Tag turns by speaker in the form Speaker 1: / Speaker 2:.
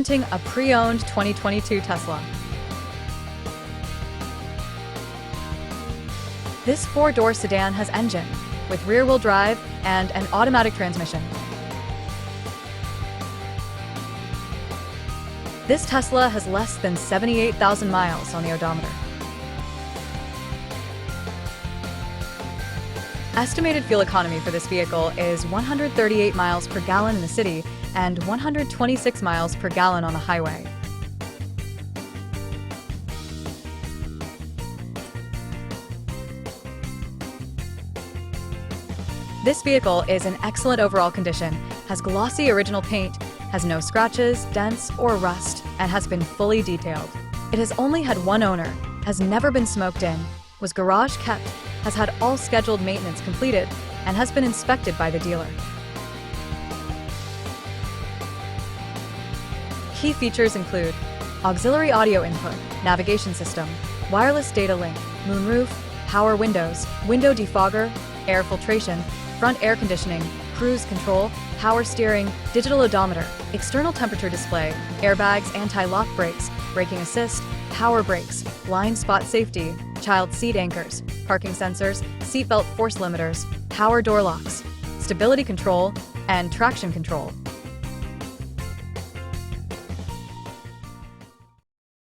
Speaker 1: A pre-owned 2022 Tesla. This four-door sedan has engine with rear-wheel drive and an automatic transmission. This Tesla has less than 78,000 miles on the odometer. Estimated fuel economy for this vehicle is 138 miles per gallon in the city and 126 miles per gallon on the highway. This vehicle is in excellent overall condition, has glossy original paint, has no scratches, dents, or rust, and has been fully detailed. It has only had one owner, has never been smoked in, was garage kept, has had all scheduled maintenance completed, and has been inspected by the dealer. Key features include auxiliary audio input, navigation system, wireless data link, moonroof, power windows, window defogger, air filtration, front air conditioning, cruise control, power steering, digital odometer, external temperature display, airbags, anti-lock brakes, braking assist, power brakes, blind spot safety, child seat anchors, parking sensors, seatbelt force limiters, power door locks, stability control, and traction control.